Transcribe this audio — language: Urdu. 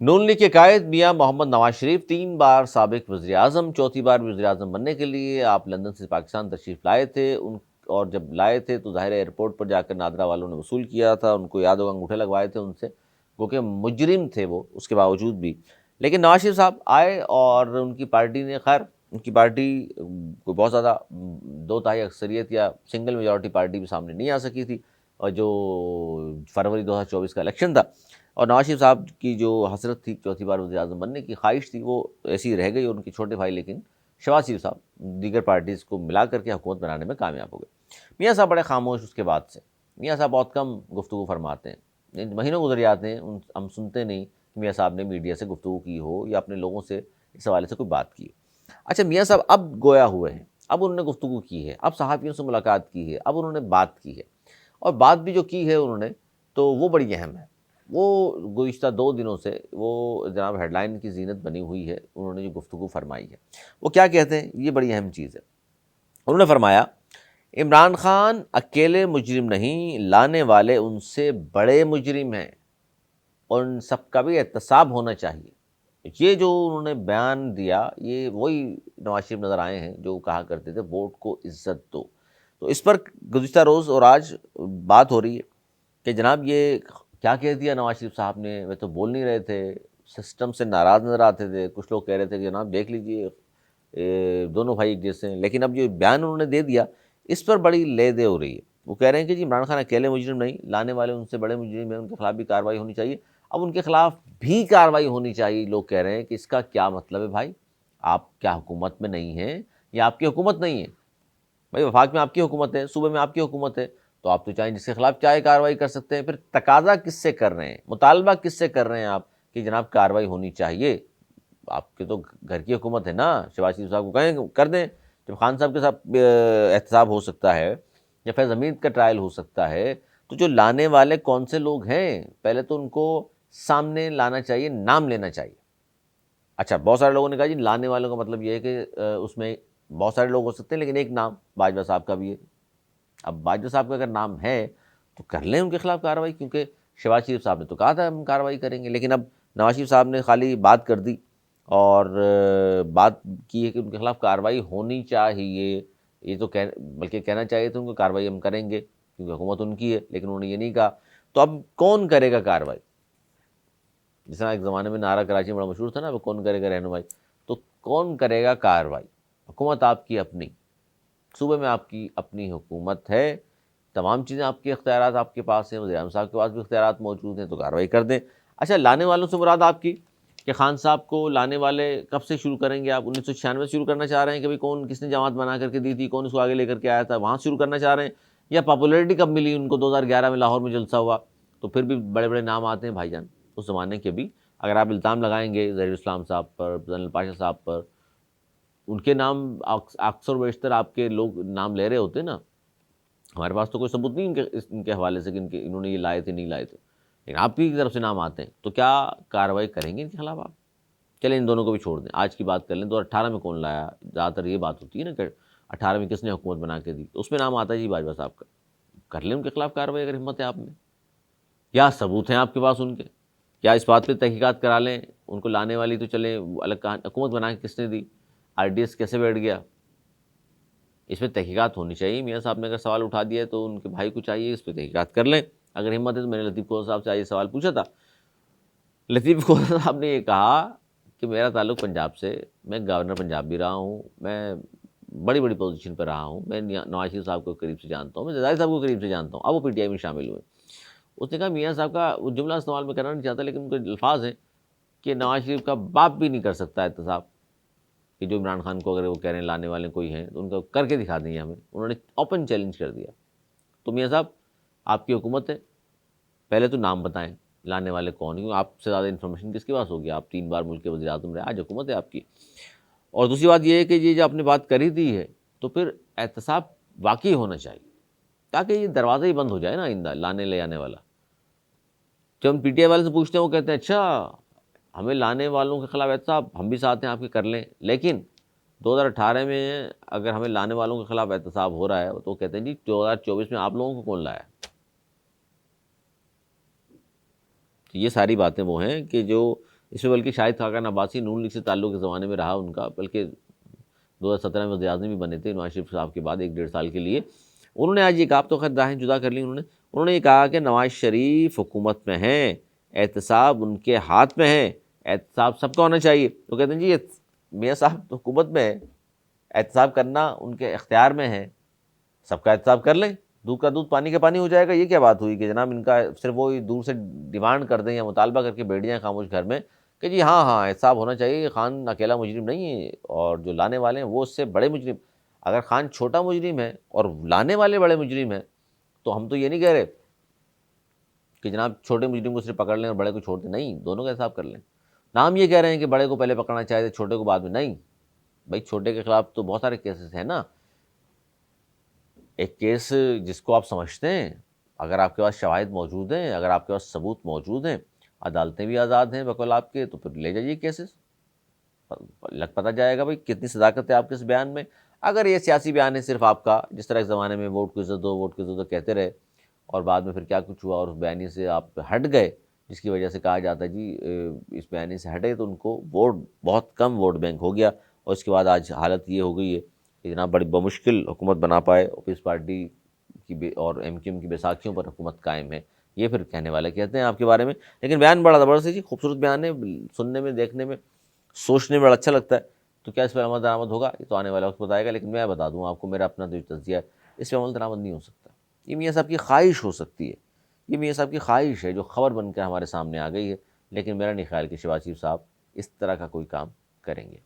نون لیگ کے قائد میاں محمد نواز شریف 3 بار سابق وزیر اعظم، چوتھی بار وزیر اعظم بننے کے لیے آپ لندن سے پاکستان تشریف لائے تھے اور جب لائے تھے تو ظاہر ایئرپورٹ پر جا کر نادرا والوں نے وصول کیا تھا، ان کو یاد ہوگا انگوٹھے لگوائے تھے ان سے، کیونکہ مجرم تھے وہ اس کے باوجود بھی. لیکن نواز شریف صاحب آئے اور ان کی پارٹی نے، خیر ان کی پارٹی کوئی بہت زیادہ 2/3 اکثریت یا سنگل میجورٹی پارٹی بھی سامنے نہیں آ سکی تھی، اور جو فروری 2024 کا الیکشن تھا، اور نواز شریف صاحب کی جو حسرت تھی چوتھی بار وزیر اعظم بننے کی خواہش تھی وہ ایسی رہ گئی. ان کے چھوٹے بھائی لیکن شہباز شریف صاحب دیگر پارٹیز کو ملا کر کے حکومت بنانے میں کامیاب ہو گئے. میاں صاحب بڑے خاموش اس کے بعد سے، میاں صاحب بہت کم گفتگو فرماتے ہیں، مہینوں گزر جاتے ہیں ہم سنتے نہیں کہ میاں صاحب نے میڈیا سے گفتگو کی ہو یا اپنے لوگوں سے اس حوالے سے کوئی بات کی. اچھا میاں صاحب اب گویا ہوئے ہیں، اب انہوں نے گفتگو کی ہے، اب صحافیوں سے ملاقات کی ہے، اب انہوں نے بات کی ہے، اور بات بھی جو کی ہے انہوں نے تو وہ بڑی اہم ہے. وہ گزشتہ 2 دنوں سے وہ جناب ہیڈ لائن کی زینت بنی ہوئی ہے. انہوں نے جو گفتگو فرمائی ہے وہ کیا کہتے ہیں، یہ بڑی اہم چیز ہے. انہوں نے فرمایا عمران خان اکیلے مجرم نہیں، لانے والے ان سے بڑے مجرم ہیں اور ان سب کا بھی احتساب ہونا چاہیے. یہ جو انہوں نے بیان دیا یہ وہی نواز شریف نظر آئے ہیں جو کہا کرتے تھے ووٹ کو عزت دو. تو اس پر گزشتہ روز اور آج بات ہو رہی ہے کہ جناب یہ کیا کہہ دیا نواز شریف صاحب نے، وہ تو بول نہیں رہے تھے، سسٹم سے ناراض نظر آتے تھے. کچھ لوگ کہہ رہے تھے کہ جناب دیکھ لیجئے دونوں بھائی ایک جیسے ہیں، لیکن اب جو بیان انہوں نے دے دیا اس پر بڑی لے دے ہو رہی ہے. وہ کہہ رہے ہیں کہ جی عمران خان اکیلے مجرم نہیں، لانے والے ان سے بڑے مجرم ہیں، ان کے خلاف بھی کارروائی ہونی چاہیے. اب ان کے خلاف بھی کارروائی ہونی چاہیے. لوگ کہہ رہے ہیں کہ اس کا کیا مطلب ہے بھائی، آپ کیا حکومت میں نہیں ہیں یا آپ کی حکومت نہیں ہے؟ بھائی وفاق میں آپ کی حکومت ہے، صوبے میں آپ کی حکومت ہے، تو آپ تو چاہیں جس کے خلاف چاہے کارروائی کر سکتے ہیں. پھر تقاضا کس سے کر رہے ہیں، مطالبہ کس سے کر رہے ہیں آپ کہ جناب کارروائی ہونی چاہیے؟ آپ کے تو گھر کی حکومت ہے نا. شہباز شریف صاحب کو کہیں کر دیں. جب خان صاحب کے ساتھ احتساب ہو سکتا ہے یا فیض حمید کا ٹرائل ہو سکتا ہے تو جو لانے والے کون سے لوگ ہیں پہلے تو ان کو سامنے لانا چاہیے، نام لینا چاہیے. اچھا بہت سارے لوگوں نے کہا جی لانے والوں کا مطلب یہ ہے کہ اس میں بہت سارے لوگ ہو سکتے ہیں لیکن ایک نام باجوہ صاحب کا بھی ہے. اب باجوہ صاحب کا اگر نام ہے تو کر لیں ان کے خلاف کارروائی، کیونکہ شہباز شریف صاحب نے تو کہا تھا ہم کارروائی کریں گے. لیکن اب نواز شریف صاحب نے خالی بات کر دی اور بات کی ہے کہ ان کے خلاف کارروائی ہونی چاہیے. یہ تو بلکہ کہنا چاہیے تو ان کو کارروائی ہم کریں گے کیونکہ حکومت ان کی ہے، لیکن انہوں نے یہ نہیں کہا. تو اب کون کرے گا کارروائی؟ جس طرح ایک زمانے میں نعرہ کراچی میں بڑا مشہور تھا نا، وہ کون کرے گا رہنمائی. تو کون کرے گا کارروائی؟ حکومت آپ کی اپنی، صوبے میں آپ کی اپنی حکومت ہے، تمام چیزیں آپ کے اختیارات آپ کے پاس ہیں، وزیر اعظم صاحب کے پاس بھی اختیارات موجود ہیں، تو کارروائی کر دیں. اچھا لانے والوں سے مراد آپ کی کہ خان صاحب کو لانے والے کب سے شروع کریں گے؟ آپ 1996 سے شروع کرنا چاہ رہے ہیں کہ بھئی کون کس نے جماعت بنا کر کے دی تھی، کون اس کو آگے لے کر کے آیا تھا، وہاں شروع کرنا چاہ رہے ہیں؟ یا پاپولیرٹی کب ملی ان کو؟ 2011 میں لاہور میں جلسہ ہوا تو پھر بھی بڑے بڑے نام آتے ہیں بھائی جان اس زمانے کے بھی. اگر آپ الزام لگائیں گے ظہیر اسلام صاحب پر، جنرل پاشا صاحب پر، ان کے نام اکثر و بیشتر آپ کے لوگ نام لے رہے ہوتے نا. ہمارے پاس تو کوئی ثبوت نہیں ان کے حوالے سے کہ انہوں نے یہ لائے تھے نہیں لائے تھے، لیکن آپ کی طرف سے نام آتے ہیں تو کیا کارروائی کریں گے ان کے خلاف آپ؟ چلیں ان دونوں کو بھی چھوڑ دیں، آج کی بات کر لیں. 2018 میں کون لایا؟ زیادہ تر یہ بات ہوتی ہے نا کہ 18 میں کس نے حکومت بنا کے دی، تو اس میں نام آتا ہے جی باجوہ صاحب کا. کر لیں ان کے خلاف کارروائی اگر ہمت ہے آپ میں. کیا ثبوت ہیں آپ کے پاس ان کے؟ کیا اس بات پہ تحقیقات کرا لیں؟ ان کو لانے والی تو چلیں الگ کہانی، حکومت بنا کے کس نے دی، آر ڈی ایس کیسے بیٹھ گیا، اس میں تحقیقات ہونی چاہیے. میاں صاحب نے اگر سوال اٹھا دیا ہے تو ان کے بھائی کو چاہیے اس پہ تحقیقات کر لیں اگر ہمت ہے. تو میں نے لطیف کوہر صاحب سے یہ سوال پوچھا تھا. لطیف کوہر صاحب نے یہ کہا کہ میرا تعلق پنجاب سے، میں گورنر پنجاب بھی رہا ہوں، میں بڑی بڑی پوزیشن پہ رہا ہوں، میں نواز شریف صاحب کو قریب سے جانتا ہوں، میں زرداری صاحب کو قریب سے جانتا ہوں. اب وہ پی ٹی آئی میں شامل ہوئے. اس نے کہا میاں صاحب کا وہ جملہ استعمال میں کرنا نہیں چاہتا لیکن ان کے الفاظ ہیں کہ نواز شریف کا باپ بھی نہیں کر سکتا احتساب، کہ جو عمران خان کو اگر وہ کہہ رہے ہیں لانے والے کوئی ہیں تو ان کو کر کے دکھا دیں ہمیں. انہوں نے اوپن چیلنج کر دیا. تو میاں صاحب آپ کی حکومت ہے، پہلے تو نام بتائیں لانے والے کون ہیں، آپ سے زیادہ انفارمیشن کس کے پاس ہوگی؟ آپ 3 بار ملک کے وزیر اعظم رہے، آج حکومت ہے آپ کی. اور دوسری بات یہ ہے کہ یہ جو آپ نے بات کری دی ہے تو پھر احتساب واقعی ہونا چاہیے تاکہ یہ دروازہ ہی بند ہو جائے نا آئندہ لانے لے آنے والا. جب ہم پی ٹی آئی والے سے پوچھتے ہیں وہ کہتے ہیں اچھا ہمیں لانے والوں کے خلاف احتساب ہم بھی ساتھ ہیں آپ کے کر لیں، لیکن 2018 میں اگر ہمیں لانے والوں کے خلاف احتساب ہو رہا ہے تو کہتے ہیں جی 2024 میں آپ لوگوں کو کون لایا؟ یہ ساری باتیں وہ ہیں کہ جو اس میں بلکہ شاہد خاقان عباسی نون لیگ سے تعلق کے زمانے میں رہا ان کا، بلکہ 2017 میں وزیر اعظم بھی بنے تھے نواز شریف صاحب کے بعد 1-1.5 سال کے لیے. انہوں نے آج یہ کہا، تو خیر راہیں جدا کر لی انہوں نے یہ کہا کہ نواز شریف حکومت میں ہیں، احتساب ان کے ہاتھ میں ہے، احتساب سب کا ہونا چاہیے. تو کہتے ہیں جی میاں صاحب حکومت میں ہے، احتساب کرنا ان کے اختیار میں ہے، سب کا احتساب کر لیں، دودھ کا دودھ پانی کا پانی ہو جائے گا. یہ کیا بات ہوئی کہ جناب ان کا صرف وہ دور سے ڈیمانڈ کر دیں یا مطالبہ کر کے بیٹھ جائیں خاموش گھر میں کہ جی ہاں احتساب ہونا چاہیے، خان اکیلا مجرم نہیں ہے اور جو لانے والے ہیں وہ اس سے بڑے مجرم. اگر خان چھوٹا مجرم ہے اور لانے والے بڑے مجرم ہیں تو ہم تو یہ نہیں کہہ رہے کہ جناب چھوٹے مجرم کو صرف پکڑ لیں اور بڑے کو چھوڑ دیں، نہیں، دونوں کا حساب کر لیں. نام یہ کہہ رہے ہیں کہ بڑے کو پہلے پکڑنا چاہیے تھے چھوٹے کو بعد میں، نہیں بھائی، چھوٹے کے خلاف تو بہت سارے کیسز ہیں نا. ایک کیس جس کو آپ سمجھتے ہیں، اگر آپ کے پاس شواہد موجود ہیں، اگر آپ کے پاس ثبوت موجود ہیں، عدالتیں بھی آزاد ہیں بقول آپ کے، تو پھر لے جائیے کیسز، پتہ جائے گا بھائی کتنی صداقت ہے آپ کے اس بیان میں. اگر یہ سیاسی بیان ہے صرف آپ کا، جس طرح ایک زمانے میں ووٹ کو عزت دو، ووٹ کی عزت دو کہتے رہے اور بعد میں پھر کیا کچھ ہوا اور اس بیانی سے آپ ہٹ گئے، جس کی وجہ سے کہا جاتا ہے جی اس بیانی سے ہٹے تو ان کو ووٹ بہت کم ووٹ بینک ہو گیا، اور اس کے بعد آج حالت یہ ہو گئی ہے کہ جناب بڑی بمشکل حکومت بنا پائے، پیپلز پارٹی کی اور ایم کیو ایم کی بیساکھیوں پر حکومت قائم ہے. یہ پھر کہنے والے کہتے ہیں آپ کے بارے میں. لیکن بیان بڑا زبردست ہے جی، خوبصورت بیان ہے، سننے میں، دیکھنے میں، سوچنے میں بڑا اچھا لگتا ہے. تو کیا اس پہ عمل درآمد ہوگا یہ تو آنے والا وقت بتائے گا، لیکن میں بتا دوں آپ کو، میرا اپنا جو تجزیہ ہے، اس پہ عمل درآمد نہیں ہو سکتا. یہ میاں صاحب کی خواہش ہو سکتی ہے، یہ میاں صاحب کی خواہش ہے جو خبر بن کر ہمارے سامنے آ گئی ہے، لیکن میرا نہیں خیال کہ شہباز شریف صاحب اس طرح کا کوئی کام کریں گے.